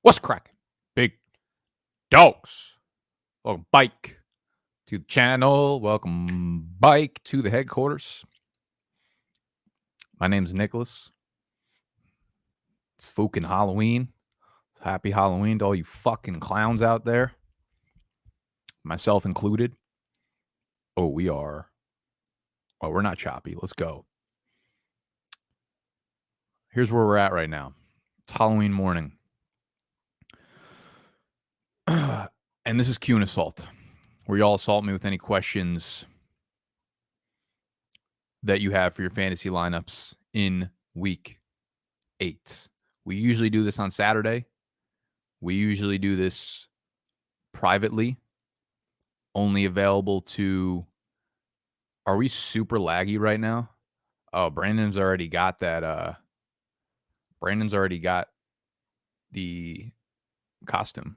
What's cracking? Big dogs. Welcome, Bike, to the channel. Welcome, Bike, to the headquarters. My name's Nicholas. It's fucking Halloween. Happy Halloween to all you fucking clowns out there. Myself included. Oh, we are. Oh, we're not choppy. Let's go. Here's where we're at right now. It's Halloween morning. And this is Q&Aassault, where y'all assault me with any questions that you have for your fantasy lineups in week 8. We usually do this on Saturday. We usually do this privately, only available to... Are we super laggy right now? Oh, Brandon's already got that. Brandon's already got the costume.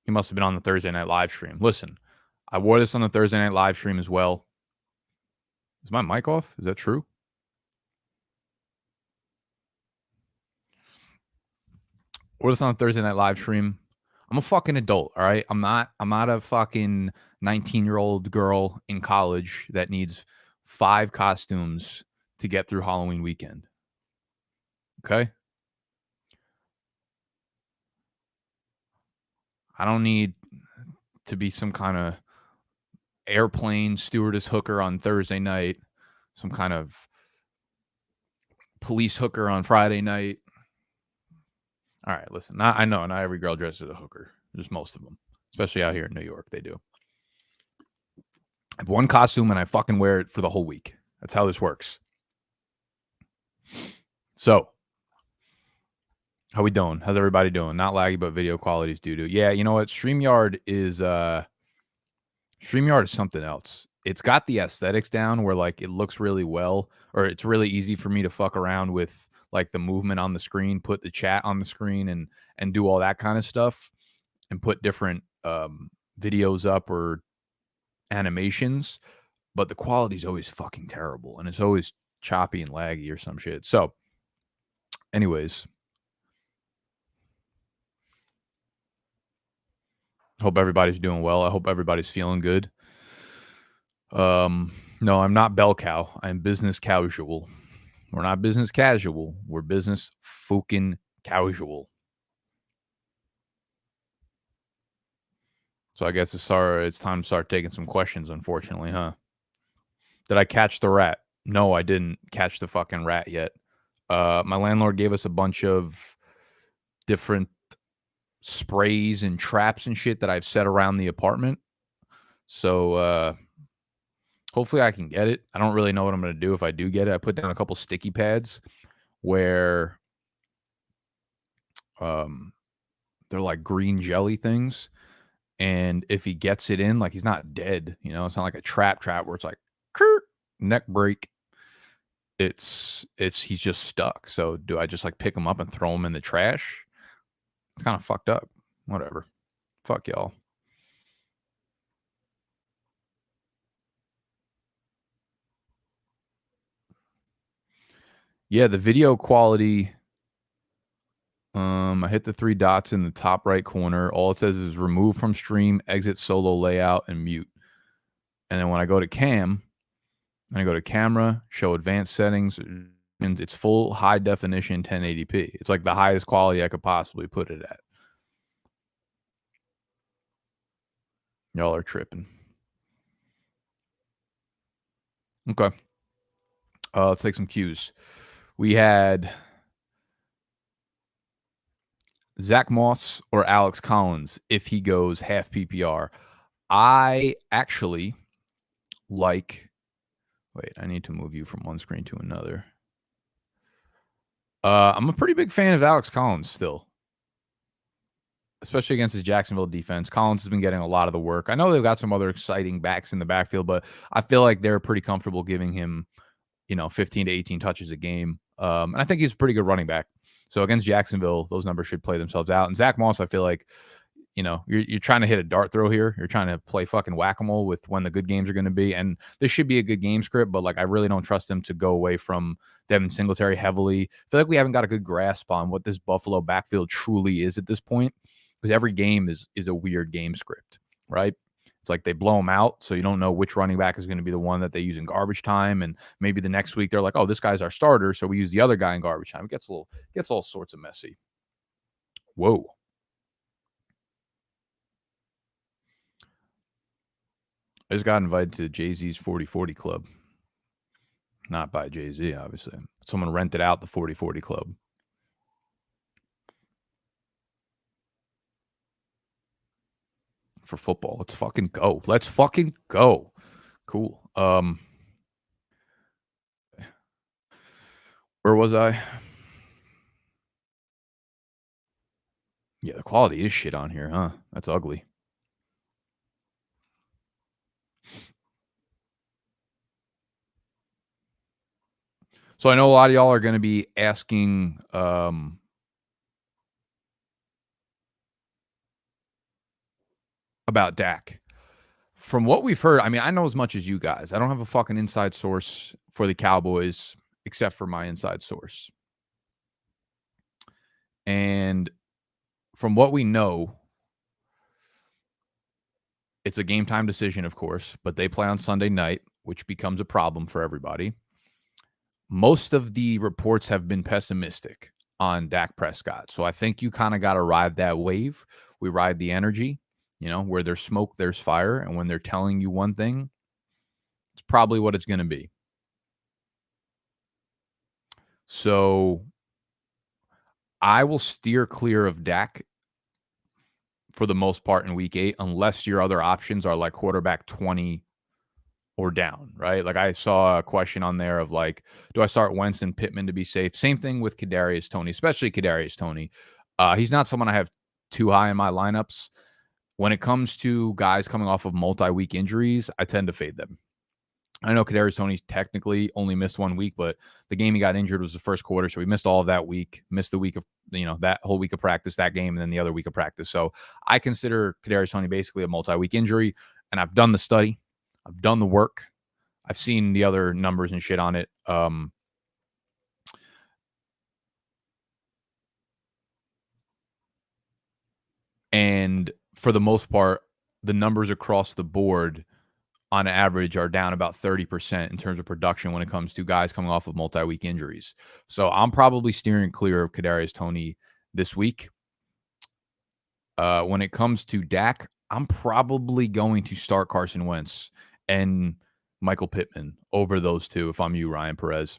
He must have been on the Thursday night live stream. Listen, I wore this on the Thursday night live stream as well. Is my mic off? Is that true? Wore this on the Thursday night live stream. I'm a fucking adult, all right? I'm not a fucking 19-year-old girl in college that needs 5 costumes to get through Halloween weekend. Okay? I don't need to be some kind of airplane stewardess hooker on Thursday night, some kind of police hooker on Friday night. All right, listen, I know not every girl dresses as a hooker. Just most of them, especially out here in New York, they do. I have one costume and I fucking wear it for the whole week. That's how this works. So, how we doing? How's everybody doing? Not laggy, but video quality's doo-doo. Yeah, you know what? StreamYard is something else. It's got the aesthetics down where like it looks really well, or it's really easy for me to fuck around with like the movement on the screen, put the chat on the screen and do all that kind of stuff and put different videos up or animations, but the quality's always fucking terrible and it's always choppy and laggy or some shit. So anyways, hope everybody's doing well. I hope everybody's feeling good. No, I'm not bell cow. I'm business casual. We're not business casual. We're business fucking casual. So I guess it's time to start taking some questions, unfortunately, huh? Did I catch the rat? No, I didn't catch the fucking rat yet. My landlord gave us a bunch of different sprays and traps and shit that I've set around the apartment. So hopefully I can get it. I don't really know what I'm going to do if I do get it. I put down a couple sticky pads where they're like green jelly things. And if he gets it in, like he's not dead, you know, it's not like a trap where it's like neck break. He's just stuck. So do I just like pick him up and throw him in the trash? It's kind of fucked up. Whatever. Fuck y'all. Yeah, the video quality. I hit the 3 dots in the top right corner. All it says is remove from stream, exit solo layout, and mute. And then when I go to cam, I go to camera, show advanced settings, and it's full high definition 1080p. It's like the highest quality I could possibly put it at. Y'all are tripping. Okay. Let's take some cues. We had Zach Moss or Alex Collins if he goes half PPR. I actually like... Wait, I need to move you from one screen to another. I'm a pretty big fan of Alex Collins still, especially against his Jacksonville defense. Collins has been getting a lot of the work. I know they've got some other exciting backs in the backfield, but I feel like they're pretty comfortable giving him, 15 to 18 touches a game. And I think he's a pretty good running back. So against Jacksonville, those numbers should play themselves out. And Zach Moss, I feel like, you're trying to hit a dart throw here. You're trying to play fucking whack-a-mole with when the good games are going to be. And this should be a good game script, but like I really don't trust them to go away from Devin Singletary heavily. I feel like we haven't got a good grasp on what this Buffalo backfield truly is at this point, because every game is a weird game script, right? It's like they blow them out, so you don't know which running back is going to be the one that they use in garbage time, and maybe the next week they're like, oh, this guy's our starter, so we use the other guy in garbage time. It gets all sorts of messy. Whoa. I just got invited to Jay-Z's 40/40 Club. Not by Jay-Z, obviously. Someone rented out the 40/40 Club. For football. Let's fucking go. Let's fucking go. Cool. Where was I? Yeah, the quality is shit on here, huh? That's ugly. So I know a lot of y'all are going to be asking about Dak. From what we've heard, I mean, I know as much as you guys. I don't have a fucking inside source for the Cowboys except for my inside source. And from what we know, it's a game time decision, of course, but they play on Sunday night, which becomes a problem for everybody. Most of the reports have been pessimistic on Dak Prescott. So I think you kind of got to ride that wave. We ride the energy, where there's smoke, there's fire. And when they're telling you one thing, it's probably what it's going to be. So I will steer clear of Dak for the most part in week 8, unless your other options are like quarterback 20 or down, right? Like I saw a question on there of like, do I start Wentz and Pittman to be safe? Same thing with Kadarius Toney, especially Kadarius Toney. He's not someone I have too high in my lineups. When it comes to guys coming off of multi-week injuries, I tend to fade them. I know Kadarius Toney technically only missed 1 week, but the game he got injured was the first quarter, so he missed all of that week, missed the week of, that whole week of practice, that game, and then the other week of practice. So I consider Kadarius Toney basically a multi-week injury, and I've done the study. I've done the work. I've seen the other numbers and shit on it. And for the most part, the numbers across the board on average are down about 30% in terms of production when it comes to guys coming off of multi-week injuries. So I'm probably steering clear of Kadarius Toney this week. When it comes to Dak, I'm probably going to start Carson Wentz and Michael Pittman over those two if I'm you, Ryan Perez.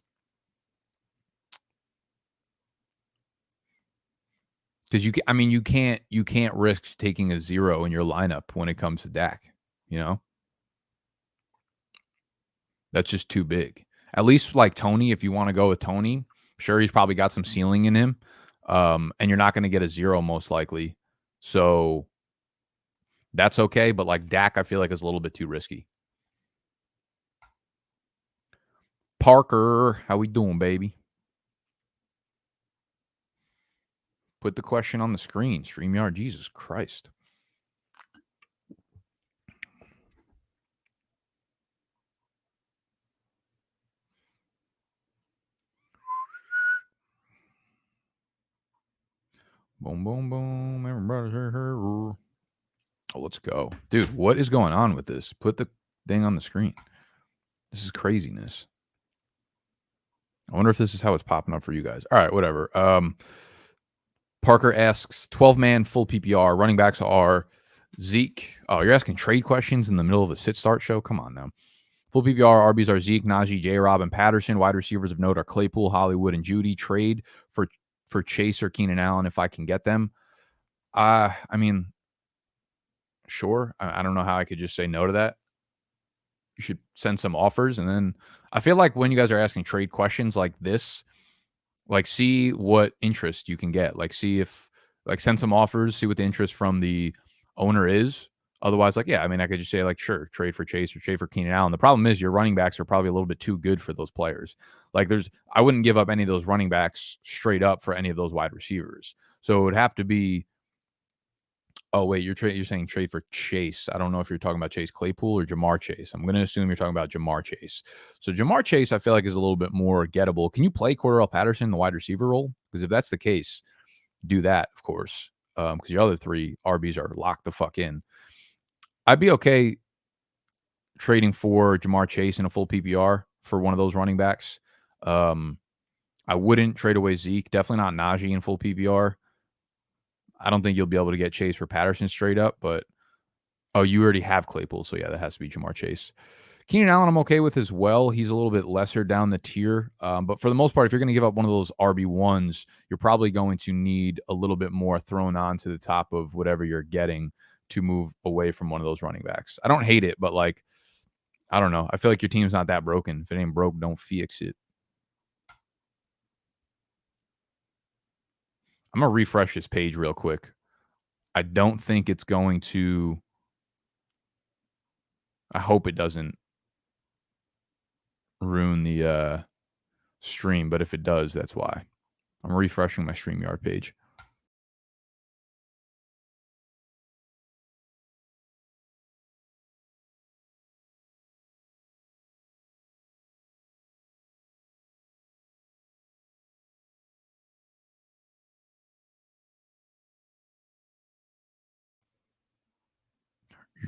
Because you can't risk taking a 0 in your lineup when it comes to Dak. That's just too big. At least like Toney, if you want to go with Toney, sure, he's probably got some ceiling in him. And you're not going to get a 0 most likely. So that's okay. But like Dak, I feel like is a little bit too risky. Parker, how we doing, baby? Put the question on the screen. StreamYard, Jesus Christ. Boom, boom, boom. Everybody's here. Oh, let's go. Dude, what is going on with this? Put the thing on the screen. This is craziness. I wonder if this is how it's popping up for you guys. All right, whatever. Parker asks, 12-man full PPR. Running backs are Zeke. Oh, you're asking trade questions in the middle of a sit-start show? Come on now. Full PPR, RBs are Zeke, Najee, J-Rob, and Patterson. Wide receivers of note are Claypool, Hollywood, and Judy. Trade for Chase or Keenan Allen if I can get them. I mean, sure. I don't know how I could just say no to that. You should send some offers. And then I feel like when you guys are asking trade questions like this, like see what interest you can get. Like see if, like send some offers, see what the interest from the owner is. Otherwise, like, yeah, I mean, I could just say like, sure, trade for Chase or trade for Keenan Allen. The problem is your running backs are probably a little bit too good for those players. Like I wouldn't give up any of those running backs straight up for any of those wide receivers. So it would have to be Oh, wait, you're saying trade for Chase. I don't know if you're talking about Chase Claypool or Jamar Chase. I'm gonna assume you're talking about Jamar Chase. So Jamar Chase, I feel like is a little bit more gettable. Can you play Cordarrelle Patterson in the wide receiver role? Because if that's the case, do that, of course. Because your other 3 RBs are locked the fuck in. I'd be okay trading for Jamar Chase in a full PPR for one of those running backs. I wouldn't trade away Zeke. Definitely not Najee in full PPR. I don't think you'll be able to get Chase for Patterson straight up, but you already have Claypool, so yeah, that has to be Jamar Chase. Keenan Allen, I'm okay with as well. He's a little bit lesser down the tier, but for the most part, if you're going to give up one of those RB1s, you're probably going to need a little bit more thrown on to the top of whatever you're getting to move away from one of those running backs. I don't hate it, but like, I don't know. I feel like your team's not that broken. If it ain't broke, don't fix it. I'm going to refresh this page real quick. I don't think it's going to. I hope it doesn't ruin the stream, but if it does, that's why. I'm refreshing my StreamYard page.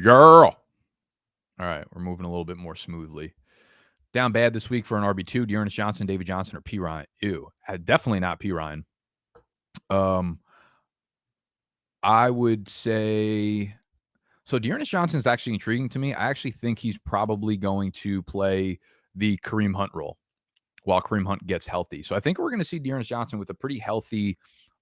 Girl. All right, we're moving a little bit more smoothly. Down bad this week for an RB2, Dearness Johnson, David Johnson, or P. Ryan. Ew. Definitely not P. Ryan. I would say so. Dearness Johnson is actually intriguing to me. I actually think he's probably going to play the Kareem Hunt role while Kareem Hunt gets healthy. So I think we're going to see Dearness Johnson with a pretty healthy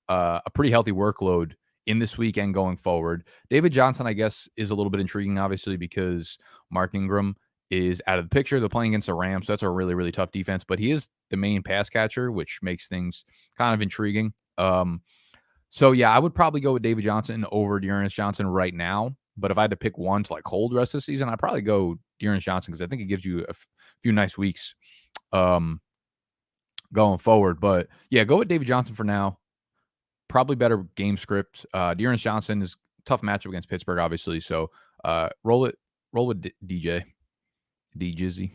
workload in this weekend going forward. David Johnson, I guess, is a little bit intriguing, obviously, because Mark Ingram is out of the picture. They're playing against the Rams. So that's a really, really tough defense, but he is the main pass catcher, which makes things kind of intriguing. So yeah, I would probably go with David Johnson over Dearness Johnson right now. But if I had to pick one to like hold the rest of the season, I'd probably go Dearness Johnson because I think it gives you a few nice weeks going forward. But yeah, go with David Johnson for now. Probably better game script. Dearness Johnson is tough matchup against Pittsburgh, obviously. So roll with DJ. D Jizzy.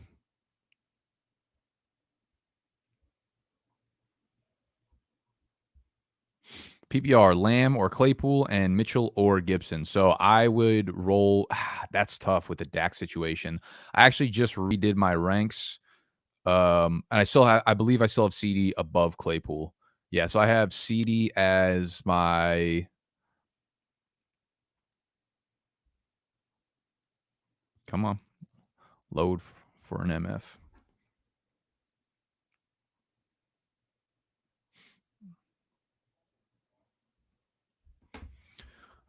PPR, Lamb or Claypool, and Mitchell or Gibson. So I would roll. That's tough with the Dak situation. I actually just redid my ranks. And I believe I still have CD above Claypool. Yeah, so I have CD as my. Come on. Load for an MF.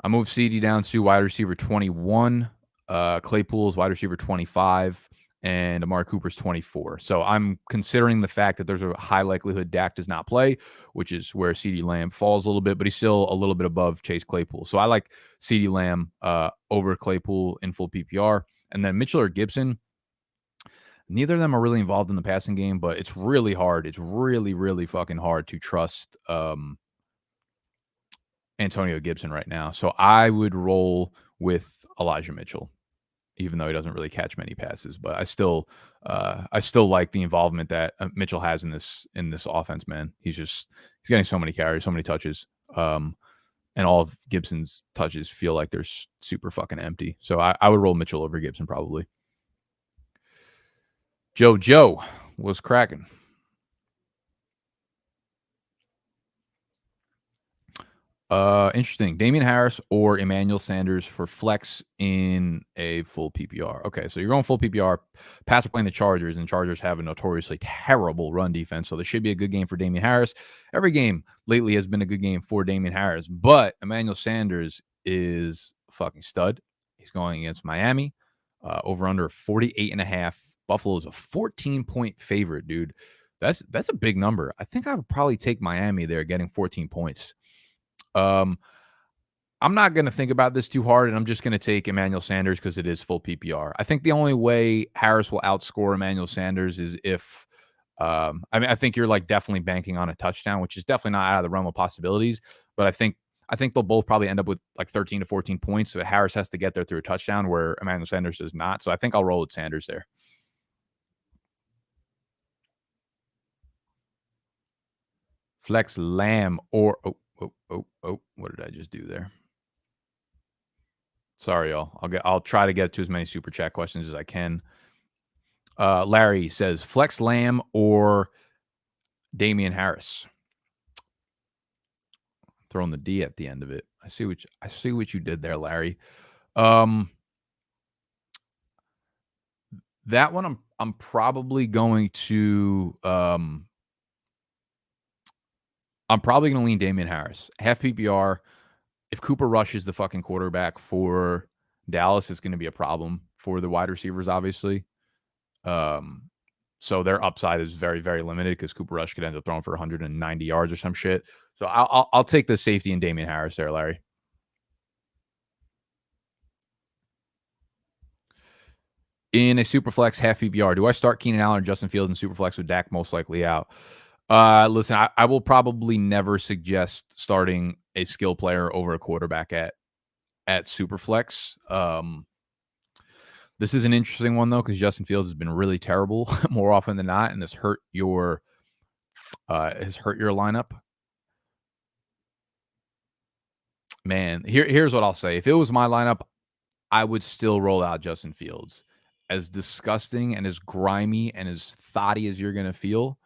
I moved CD down to wide receiver 21. Claypool's wide receiver 25. And Amari Cooper's 24. So I'm considering the fact that there's a high likelihood Dak does not play, which is where CeeDee Lamb falls a little bit, but he's still a little bit above Chase Claypool. So I like CeeDee Lamb over Claypool in full PPR. And then Mitchell or Gibson, neither of them are really involved in the passing game, but it's really hard. It's really, really fucking hard to trust Antonio Gibson right now. So I would roll with Elijah Mitchell, even though he doesn't really catch many passes. But I still like the involvement that Mitchell has in this offense, man. He's getting so many carries, so many touches. And all of Gibson's touches feel like they're super fucking empty. So I would roll Mitchell over Gibson probably. Joe was cracking. Interesting. Damian Harris or Emmanuel Sanders for flex in a full PPR. Okay, so you're going full PPR. Pats are playing the Chargers, and Chargers have a notoriously terrible run defense, so this should be a good game for Damian Harris. Every game lately has been a good game for Damian Harris, but Emmanuel Sanders is a fucking stud. He's going against Miami, over under 48.5. Buffalo's a 14-point favorite, dude. That's a big number. I think I would probably take Miami there, getting 14 points. I'm not going to think about this too hard, and I'm just going to take Emmanuel Sanders because it is full PPR. I think the only way Harris will outscore Emmanuel Sanders is if, I think you're like definitely banking on a touchdown, which is definitely not out of the realm of possibilities. But I think I think they'll both probably end up with like 13 to 14 points. So Harris has to get there through a touchdown where Emmanuel Sanders does not. So I think I'll roll with Sanders there. Flex Lamb or what did I just do there? Sorry, y'all. I'll try to get to as many super chat questions as I can. Larry says Flex Lamb or Damian Harris. Throwing the D at the end of it. I see what you did there, Larry. That one I'm probably going to lean Damian Harris. Half PPR. If Cooper Rush is the fucking quarterback for Dallas, it's going to be a problem for the wide receivers, obviously. So their upside is very, very limited because Cooper Rush could end up throwing for 190 yards or some shit. So I'll take the safety in Damian Harris there, Larry. In a Superflex half PPR, do I start Keenan Allen or Justin Fields in Superflex with Dak most likely out? Listen, I will probably never suggest starting a skill player over a quarterback at Superflex. This is an interesting one though because Justin Fields has been really terrible more often than not, and has hurt your lineup. Man, here's what I'll say: if it was my lineup, I would still roll out Justin Fields. As disgusting and as grimy and as thotty as you're going to feel,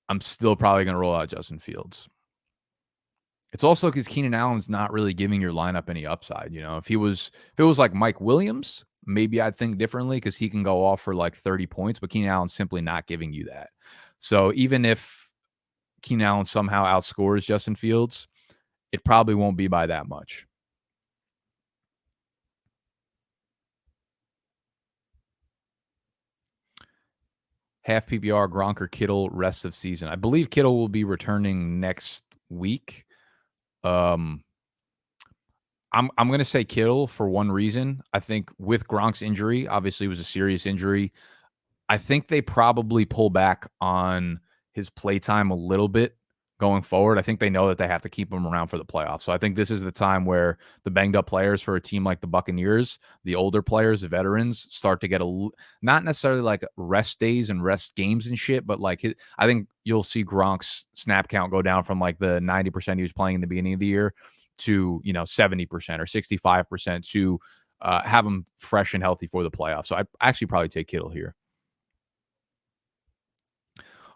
I'm still probably going to roll out Justin Fields. It's also because Keenan Allen's not really giving your lineup any upside. You know, if it was like Mike Williams, maybe I'd think differently because he can go off for like 30 points, but Keenan Allen's simply not giving you that. So even if Keenan Allen somehow outscores Justin Fields, it probably won't be by that much. Half PPR, Gronk or Kittle rest of season. I believe Kittle will be returning next week. I'm going to say Kittle for one reason. I think with Gronk's injury, obviously it was a serious injury. I think they probably pull back on his playtime a little bit going forward. I think they know that they have to keep him around for the playoffs. So I think this is the time where the banged up players for a team like the Buccaneers, the older players, the veterans, start to get not necessarily like rest days and rest games and shit, but like I think you'll see Gronk's snap count go down from like the 90% he was playing in the beginning of the year to 70% or 65% to have him fresh and healthy for the playoffs. So I actually probably take Kittle here.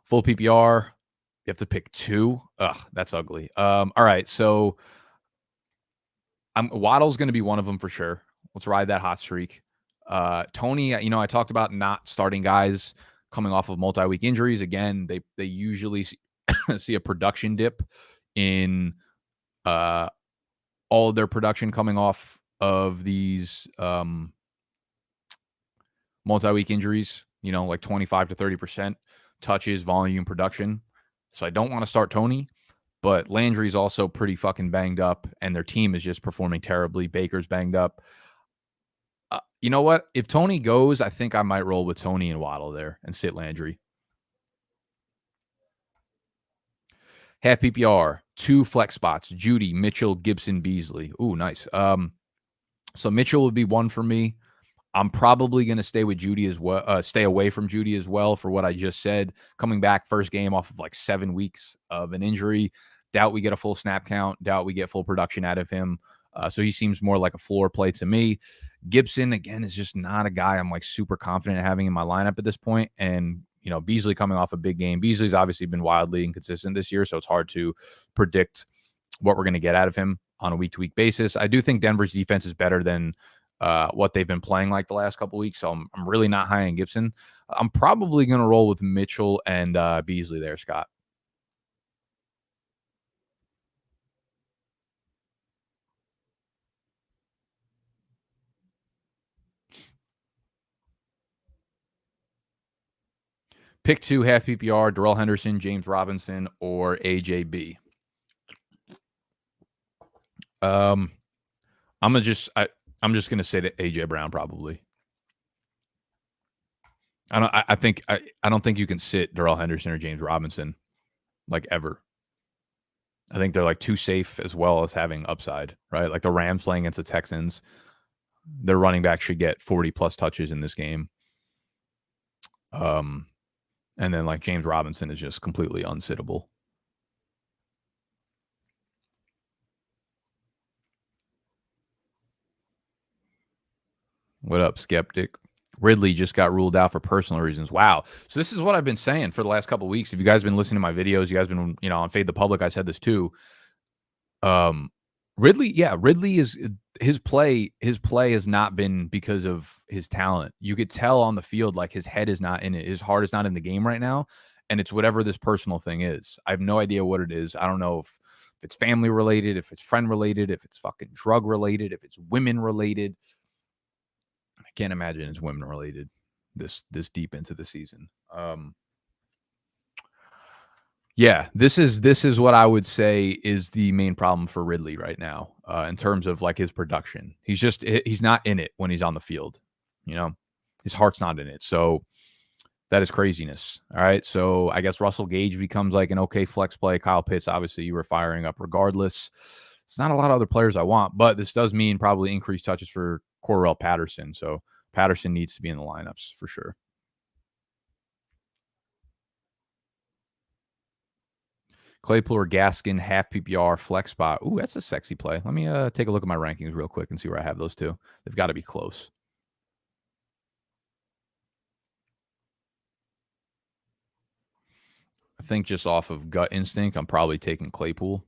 Full PPR, you have to pick two. Ugh, that's ugly. All right, so Waddle's going to be one of them for sure. Let's ride that hot streak. Tony, I talked about not starting guys coming off of multi-week injuries. Again, they usually see a production dip in all of their production coming off of these multi-week injuries. Like 25 to 30% touches, volume, production. So I don't want to start Tony, but Landry's also pretty fucking banged up, and their team is just performing terribly. Baker's banged up. You know what? If Tony goes, I think I might roll with Tony and Waddle there and sit Landry. Half PPR, 2 flex spots: Judy, Mitchell, Gibson, Beasley. Ooh, nice. So Mitchell would be one for me. I'm probably going to stay with Judy as well, stay away from Judy as well for what I just said. Coming back first game off of like 7 weeks of an injury. Doubt we get a full snap count. Doubt we get full production out of him. So he seems more like a floor play to me. Gibson, again, is just not a guy I'm like super confident in having in my lineup at this point. And, Beasley coming off a big game. Beasley's obviously been wildly inconsistent this year, so it's hard to predict what we're going to get out of him on a week-to-week basis. I do think Denver's defense is better than what they've been playing like the last couple of weeks. So I'm really not high on Gibson. I'm probably going to roll with Mitchell and Beasley there, Scott. Pick 2 half PPR, Darrell Henderson, James Robinson, or AJB. I'm just going to say that AJ Brown probably. I don't think you can sit Darrell Henderson or James Robinson like ever. I think they're like too safe as well as having upside, right? Like the Rams playing against the Texans, their running back should get 40 plus touches in this game. And then like James Robinson is just completely unsittable. What up, skeptic? Ridley just got ruled out for personal reasons. Wow. So this is what I've been saying for the last couple of weeks. If you guys been listening to my videos, you guys been, on Fade the Public, I said this too. Ridley is his play has not been because of his talent. You could tell on the field like his head is not in it. His heart is not in the game right now, and it's whatever this personal thing is. I have no idea what it is. I don't know if it's family related, if it's friend related, if it's fucking drug related, if it's women related. I can't imagine it's women related this deep into the season. Yeah, this is what I would say is the main problem for Ridley right now, in terms of like his production. He's not in it when he's on the field. His heart's not in it. So that is craziness. All right. So I guess Russell Gage becomes like an okay flex play. Kyle Pitts, obviously, you were firing up regardless. It's not a lot of other players I want, but this does mean probably increased touches for Cordarrelle Patterson. So Patterson needs to be in the lineups for sure. Claypool or Gaskin, half PPR, flex spot. Ooh, that's a sexy play. Let me take a look at my rankings real quick and see where I have those two. They've got to be close. I think just off of gut instinct, I'm probably taking Claypool.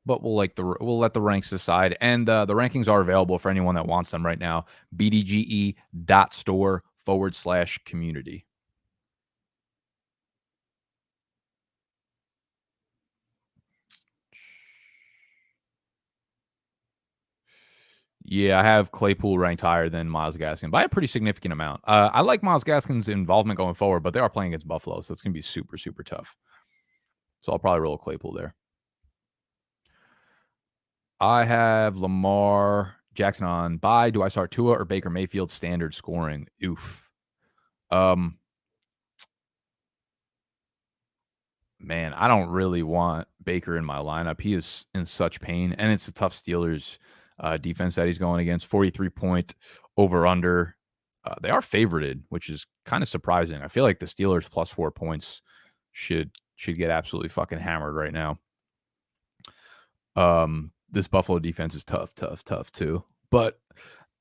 But we'll let the ranks decide. And the rankings are available for anyone that wants them right now. BDGE.store/community. Yeah, I have Claypool ranked higher than Myles Gaskin by a pretty significant amount. I like Myles Gaskin's involvement going forward, but they are playing against Buffalo, so it's going to be super, super tough. So I'll probably roll Claypool there. I have Lamar Jackson on bye. Do I start Tua or Baker Mayfield standard scoring? Oof. Man, I don't really want Baker in my lineup. He is in such pain, and it's a tough Steelers defense that he's going against. 43-point over/under. They are favorited, which is kind of surprising. I feel like the Steelers plus 4 points should get absolutely fucking hammered right now. This Buffalo defense is tough too. But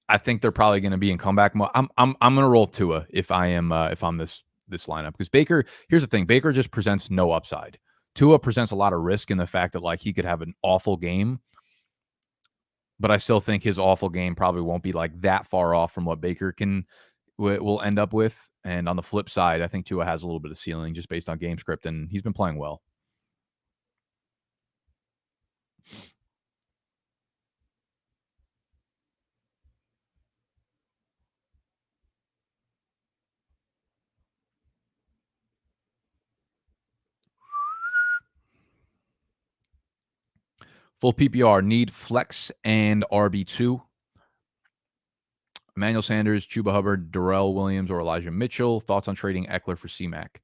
I think they're probably going to be in comeback mode. I'm going to roll Tua if I'm this lineup, because Baker, here's the thing, Baker just presents no upside. Tua presents a lot of risk in the fact that like he could have an awful game, but I still think his awful game probably won't be like that far off from what Baker will end up with. And on the flip side, I think Tua has a little bit of ceiling just based on game script, and he's been playing well. Full PPR, need flex and RB2. Emmanuel Sanders, Chuba Hubbard, Darrell Williams, or Elijah Mitchell. Thoughts on trading Eckler for C-Mac?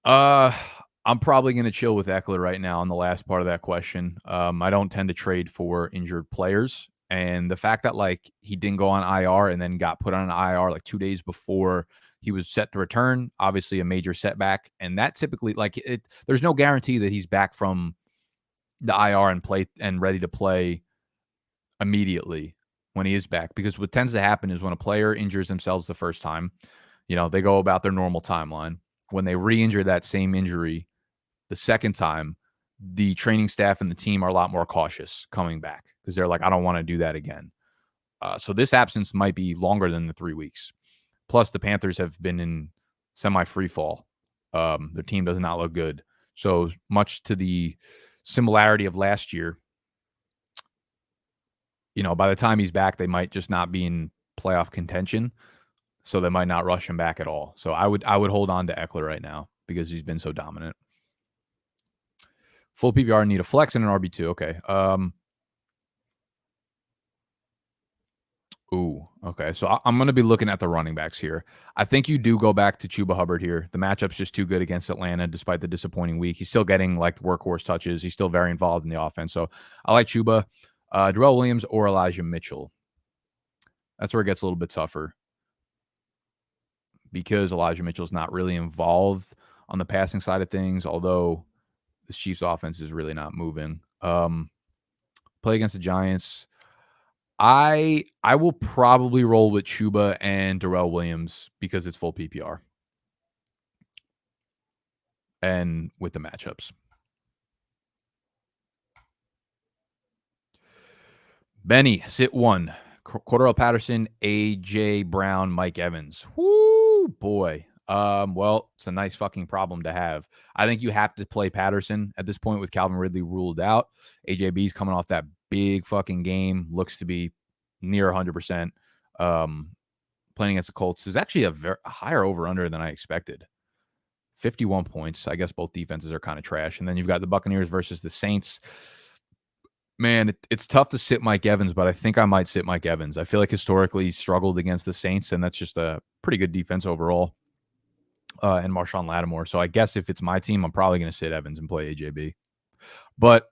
I'm probably going to chill with Eckler right now on the last part of that question. I don't tend to trade for injured players. And the fact that like he didn't go on IR and then got put on an IR like 2 days before he was set to return, obviously a major setback. And that typically there's no guarantee that he's back from the IR and play and ready to play immediately when he is back, because what tends to happen is when a player injures themselves the first time, they go about their normal timeline. When they re-injure that same injury the second time, the training staff and the team are a lot more cautious coming back because they're like, I don't want to do that again. So this absence might be longer than the 3 weeks. Plus, the Panthers have been in semi-free fall. Their team does not look good. So much to the similarity of last year, by the time he's back, they might just not be in playoff contention. So they might not rush him back at all. So I would hold on to Eckler right now because he's been so dominant. Full PPR, need a flex and an RB2. Okay. Ooh, okay. So I'm going to be looking at the running backs here. I think you do go back to Chuba Hubbard here. The matchup's just too good against Atlanta, despite the disappointing week. He's still getting like workhorse touches. He's still very involved in the offense. So I like Chuba, Darrell Williams, or Elijah Mitchell. That's where it gets a little bit tougher because Elijah Mitchell's not really involved on the passing side of things, although this Chiefs offense is really not moving. Play against the Giants. I will probably roll with Chuba and Darrell Williams because it's full PPR and with the matchups. Benny, sit one. Cordell Patterson, AJ Brown, Mike Evans. Whoo, boy. Well, it's a nice fucking problem to have. I think you have to play Patterson at this point with Calvin Ridley ruled out. AJB's coming off that big fucking game. Looks to be near 100%. Playing against the Colts is actually a higher over-under than I expected. 51 points. I guess both defenses are kind of trash. And then you've got the Buccaneers versus the Saints. Man, it's tough to sit Mike Evans, but I think I might sit Mike Evans. I feel like historically he's struggled against the Saints, and that's just a pretty good defense overall. And Marshawn Lattimore. So I guess if it's my team, I'm probably going to sit Evans and play AJB. But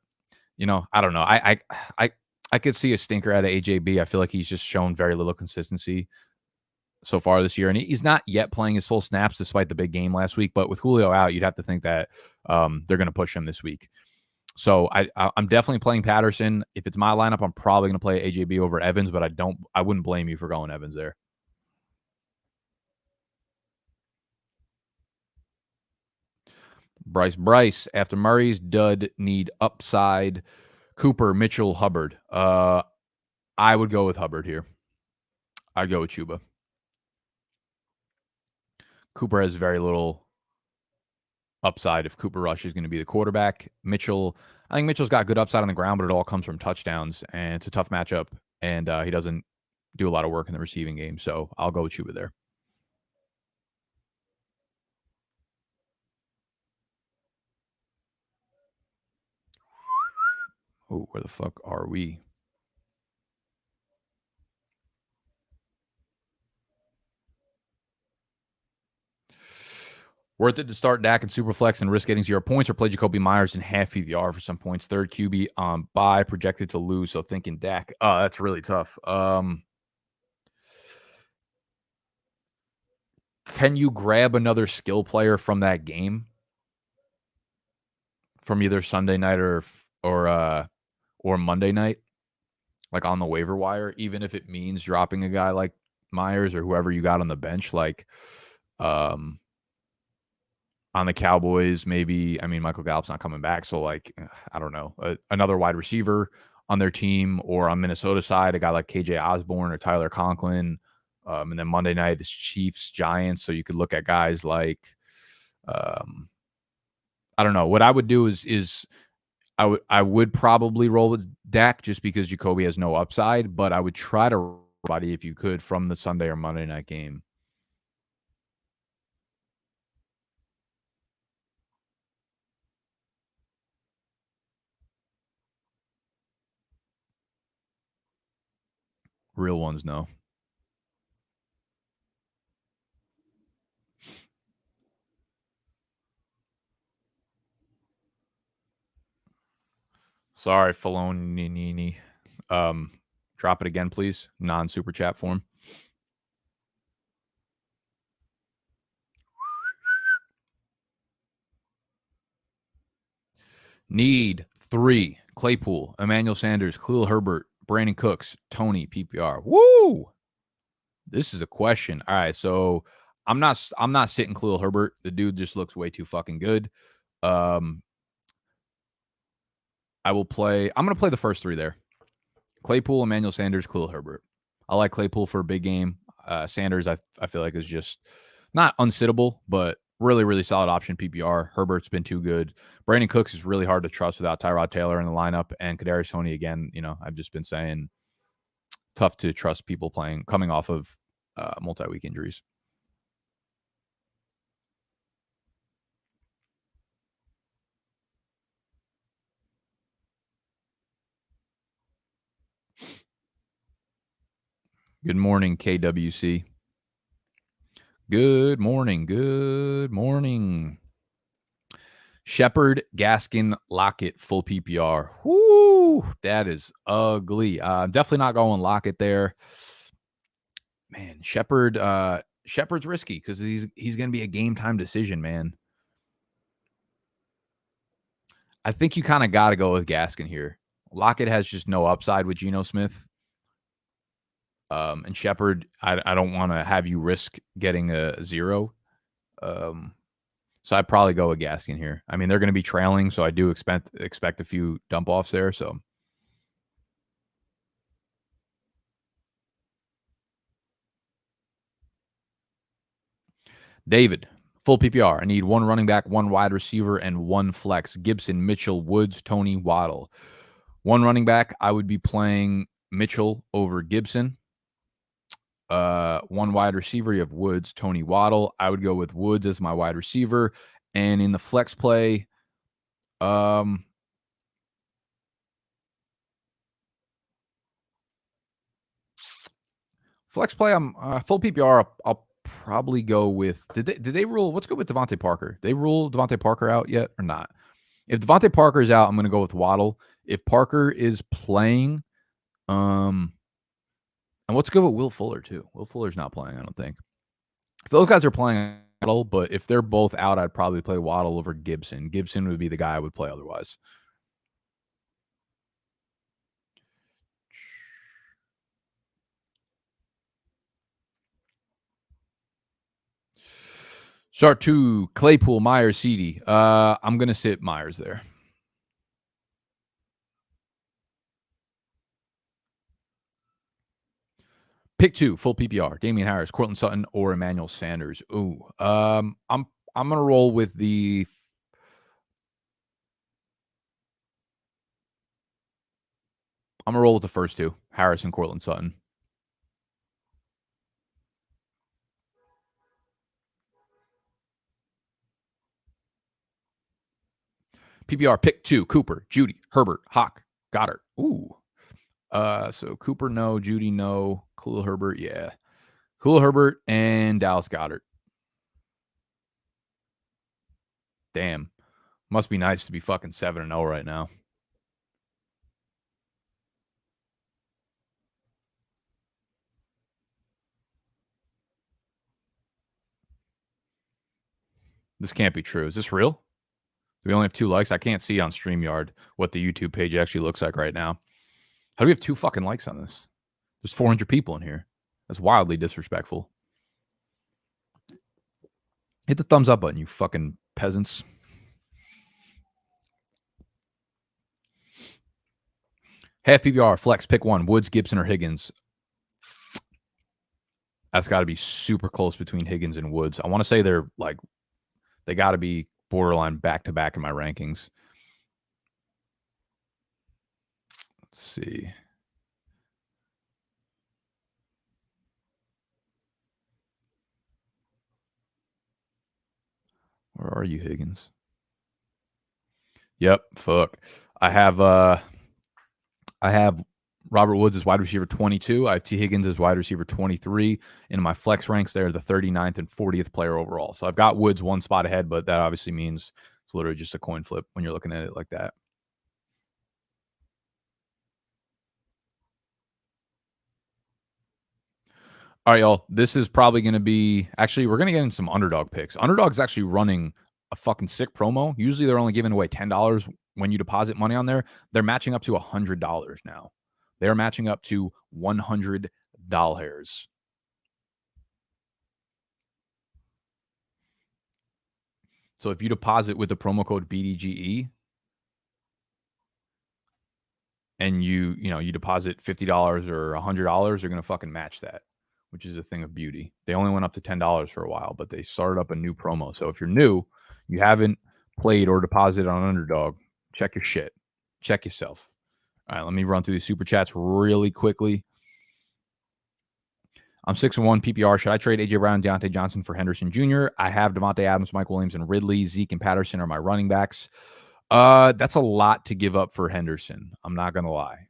I don't know. I could see a stinker out of AJB. I feel like he's just shown very little consistency so far this year, and he's not yet playing his full snaps despite the big game last week. But with Julio out, you'd have to think that they're going to push him this week. So I'm definitely playing Patterson. If it's my lineup, I'm probably going to play AJB over Evans, but I wouldn't blame you for going Evans there. Bryce, after Murray's dud, need upside. Cooper, Mitchell, Hubbard. I would go with Hubbard here. I'd go with Chuba. Cooper has very little upside if Cooper Rush is going to be the quarterback. I think Mitchell's got good upside on the ground, but it all comes from touchdowns, and it's a tough matchup, and he doesn't do a lot of work in the receiving game, so I'll go with Chuba there. Oh, where the fuck are we? Worth it to start Dak and Superflex and risk getting 0 points, or play Jacoby Myers in half PPR for some points. Third QB on bye, projected to lose. So thinking Dak. That's really tough. Can you grab another skill player from that game, from either Sunday night or Monday night, like on the waiver wire, even if it means dropping a guy like Myers or whoever you got on the bench, like on the Cowboys, maybe. I mean, Michael Gallup's not coming back, so like, I don't know, another wide receiver on their team, or on Minnesota side, a guy like KJ Osborne or Tyler Conklin. And then Monday night, the Chiefs, Giants. So you could look at guys like, I don't know. What I would do is I would probably roll with Dak just because Jacoby has no upside, but I would try to body if you could from the Sunday or Monday night game. Real ones, no. Sorry, Falonini. Drop it again, please. Non-super chat form. Need 3. Claypool, Emmanuel Sanders, Khalil Herbert, Brandon Cooks, Tony, PPR. Woo! This is a question. All right, so I'm not sitting Khalil Herbert. The dude just looks way too fucking good. I'm going to play the first 3 there. Claypool, Emmanuel Sanders, Khalil Herbert. I like Claypool for a big game. Sanders, I feel like is just not unsittable, but really, really solid option PPR. Herbert's been too good. Brandon Cooks is really hard to trust without Tyrod Taylor in the lineup, and Kadarius Toney again. I've just been saying tough to trust people coming off of multi-week injuries. Good morning, KWC. Good morning. Good morning. Shepard, Gaskin, Lockett, full PPR. Whoo, that is ugly. Definitely not going Lockett there. Man, Shepard's risky because he's going to be a game time decision, man. I think you kind of got to go with Gaskin here. Lockett has just no upside with Geno Smith. And Shepard, I don't want to have you risk getting a 0. So I'd probably go with Gaskin here. I mean, they're going to be trailing, so I do expect a few dump offs there. So David, full PPR. I need 1 running back, 1 wide receiver, and 1 flex. Gibson, Mitchell, Woods, Tony, Waddle. 1 running back, I would be playing Mitchell over Gibson. 1 wide receiver, you have Woods, Tony, Waddle. I would go with Woods as my wide receiver. And in the flex play, flex play, I'm full PPR. I'll probably go with. Did they rule? What's good with Devontae Parker? They rule Devontae Parker out yet or not? If Devontae Parker is out, I'm going to go with Waddle. If Parker is playing, and what's good with Will Fuller too? Will Fuller's not playing, I don't think. If those guys are playing, Waddle, but if they're both out, I'd probably play Waddle over Gibson. Gibson would be the guy I would play otherwise. Start 2, Claypool, Myers, CD. I'm going to sit Myers there. Pick 2, full PPR. Damian Harris, Cortland Sutton, or Emmanuel Sanders. Ooh. I'm gonna roll with the. I'm gonna roll with the first 2, Harris and Cortland Sutton. PPR pick 2, Cooper, Judy, Herbert, Hawk, Goddard. Ooh. So Cooper no, Judy no, Khalil Herbert, yeah. Khalil Herbert and Dallas Goddard. Damn. Must be nice to be fucking 7-0 right now. This can't be true. Is this real? Do we only have 2 likes? I can't see on StreamYard what the YouTube page actually looks like right now. How do we have 2 fucking likes on this? There's 400 people in here. That's wildly disrespectful. Hit the thumbs up button, you fucking peasants. Half PPR, flex, pick 1, Woods, Gibson, or Higgins. That's got to be super close between Higgins and Woods. I want to say they got to be borderline back-to-back in my rankings. Let's see. Where are you, Higgins? Yep, fuck. I have Robert Woods as wide receiver 22. I have T. Higgins as wide receiver 23. In my flex ranks, they're the 39th and 40th player overall. So I've got Woods 1 spot ahead, but that obviously means it's literally just a coin flip when you're looking at it like that. All right, y'all. This is probably going to be actually, we're going to get in some Underdog picks. Underdog's actually running a fucking sick promo. Usually they're only giving away $10 when you deposit money on there. They're matching up to $100 now. They're matching up to $100. So if you deposit with the promo code BDGE and you deposit $50 or $100, they're going to fucking match that, which is a thing of beauty. They only went up to $10 for a while, but they started up a new promo. So if you're new, you haven't played or deposited on Underdog, check your shit. Check yourself. All right, let me run through these super chats really quickly. I'm 6-1 PPR. Should I trade AJ Brown and Deontay Johnson for Henderson Jr.? I have Devontae Adams, Mike Williams, and Ridley. Zeke and Patterson are my running backs. That's a lot to give up for Henderson. I'm not gonna lie.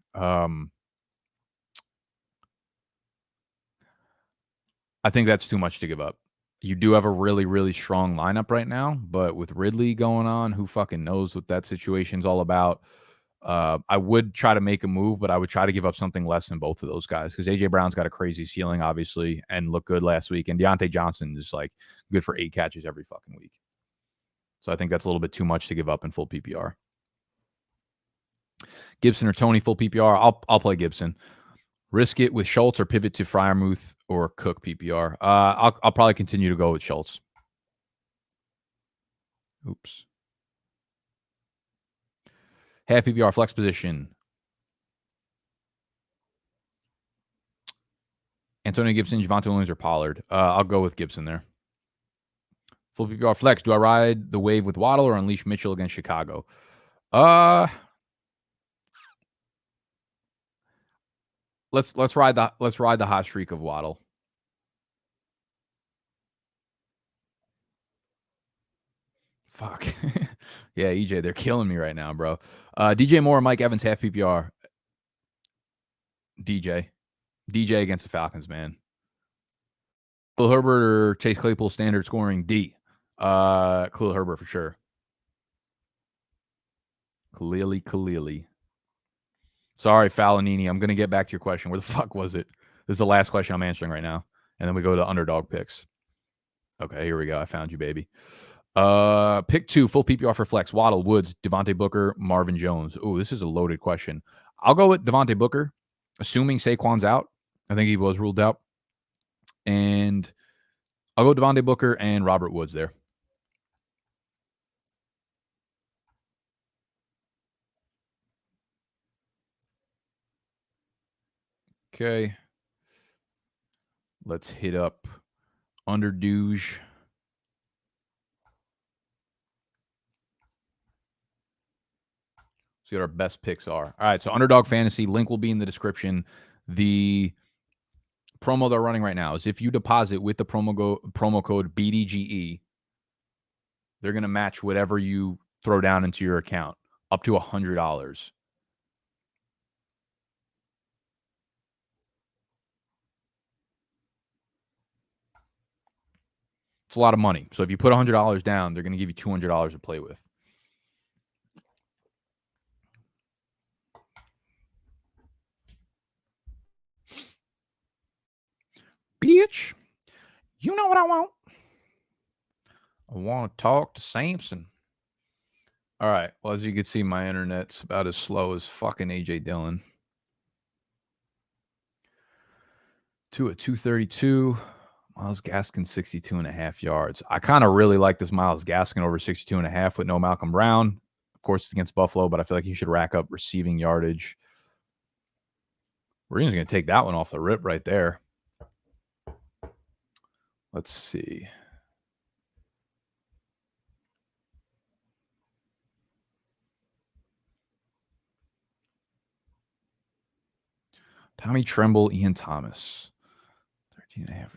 I think that's too much to give up. You do have a really, really strong lineup right now, but with Ridley going on, who fucking knows what that situation's all about. I would try to make a move, but I would try to give up something less than both of those guys because AJ Brown's got a crazy ceiling, obviously, and looked good last week. And Deontay Johnson is like good for 8 catches every fucking week. So I think that's a little bit too much to give up in full PPR. Gibson or Tony, full PPR. I'll play Gibson. Risk it with Schultz or pivot to Freiermuth or Cook PPR. I'll probably continue to go with Schultz. Oops. Half PPR flex position. Antonio Gibson, Javonte Williams, or Pollard. I'll go with Gibson there. Full PPR flex. Do I ride the wave with Waddle or unleash Mitchell against Chicago? Let's ride the hot streak of Waddle. Fuck. Yeah, EJ, they're killing me right now, bro. DJ Moore, Mike Evans, half PPR. DJ against the Falcons, man. Khalil Herbert or Chase Claypool, standard scoring D. Khalil Herbert for sure. Khalili. Sorry, Falanini. I'm going to get back to your question. Where the fuck was it? This is the last question I'm answering right now. And then we go to underdog picks. Okay, here we go. I found you, baby. Pick 2, full PPR for flex. Waddle, Woods, Devontae Booker, Marvin Jones. Oh, this is a loaded question. I'll go with Devontae Booker, assuming Saquon's out. I think he was ruled out. And I'll go Devontae Booker and Robert Woods there. Okay. Let's hit up Underdog. See what our best picks are. All right, so Underdog Fantasy, link will be in the description. The promo they're running right now is if you deposit with the promo code BDGE, they're going to match whatever you throw down into your account, up to $100. It's a lot of money. So if you put $100 down, they're going to give you $200 to play with. Bitch, you know what I want? I want to talk to Samson. All right. Well, as you can see, my internet's about as slow as fucking AJ Dillon. To a 232. Myles Gaskin, 62.5 yards. I kind of really like this Myles Gaskin over 62.5 with no Malcolm Brown. Of course, it's against Buffalo, but I feel like he should rack up receiving yardage. We're just going to take that one off the rip right there. Let's see. Tommy Tremble, Ian Thomas, 13.5 receiving yards.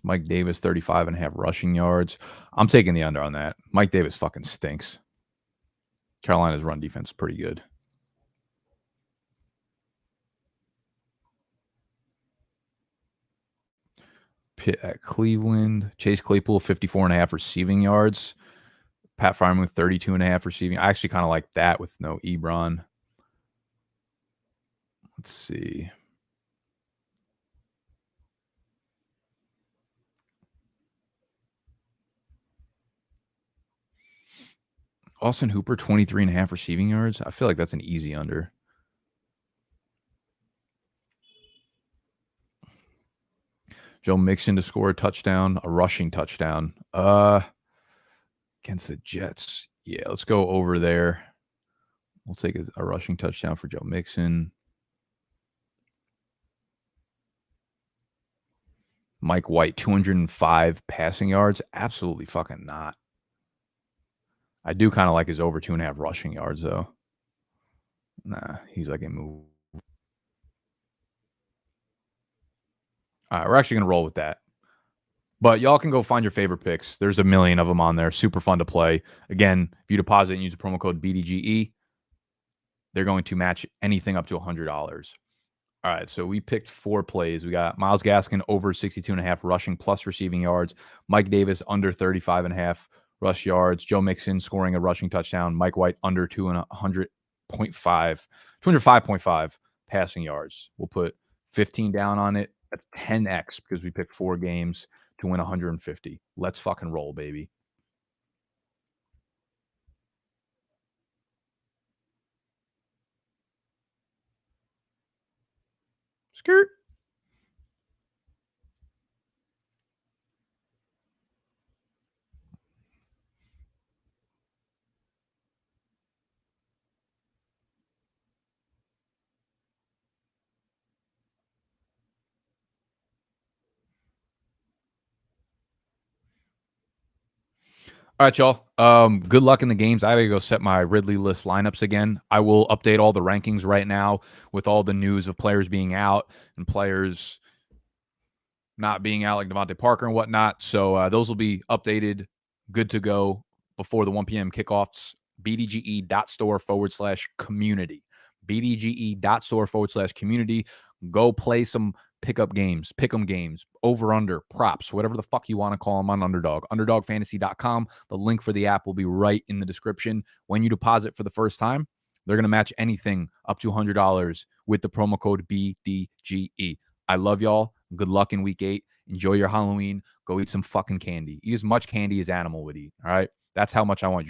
Mike Davis, 35.5 rushing yards. I'm taking the under on that. Mike Davis fucking stinks. Carolina's run defense is pretty good. Pitt at Cleveland. Chase Claypool, 54.5 receiving yards. Pat Freiermuth, 32.5 receiving. I actually kind of like that with no Ebron. Let's see. Austin Hooper, 23.5 receiving yards. I feel like that's an easy under. Joe Mixon to score a touchdown, a rushing touchdown. Against the Jets. Yeah, let's go over there. We'll take a rushing touchdown for Joe Mixon. Mike White, 205 passing yards. Absolutely fucking not. I do kind of like his over 2.5 rushing yards, though. Nah, he's like a move. All right, we're actually going to roll with that. But y'all can go find your favorite picks. There's a million of them on there. Super fun to play. Again, if you deposit and use the promo code BDGE, they're going to match anything up to $100. All right, so we picked 4 plays. We got Myles Gaskin over 62.5 rushing plus receiving yards. Mike Davis under 35.5 rush yards. Joe Mixon scoring a rushing touchdown. Mike White under 205.5 passing yards. We'll put 15 down on it. That's 10x because we picked 4 games to win 150. Let's fucking roll, baby. Skirt. All right, y'all. Good luck in the games. I gotta go set my Ridley list lineups again. I will update all the rankings right now with all the news of players being out and players not being out, like Devontae Parker and whatnot. So those will be updated, good to go before the 1 p.m. kickoffs. BDGE.store/community. BDGE.store/community. Go play some pickup games, pick'em games, over under, props, whatever the fuck you want to call them on Underdog. UnderdogFantasy.com. The link for the app will be right in the description. When you deposit for the first time, they're going to match anything up to $100 with the promo code BDGE. I love y'all. Good luck in week 8. Enjoy your Halloween. Go eat some fucking candy. Eat as much candy as Animal would eat. All right. That's how much I want you.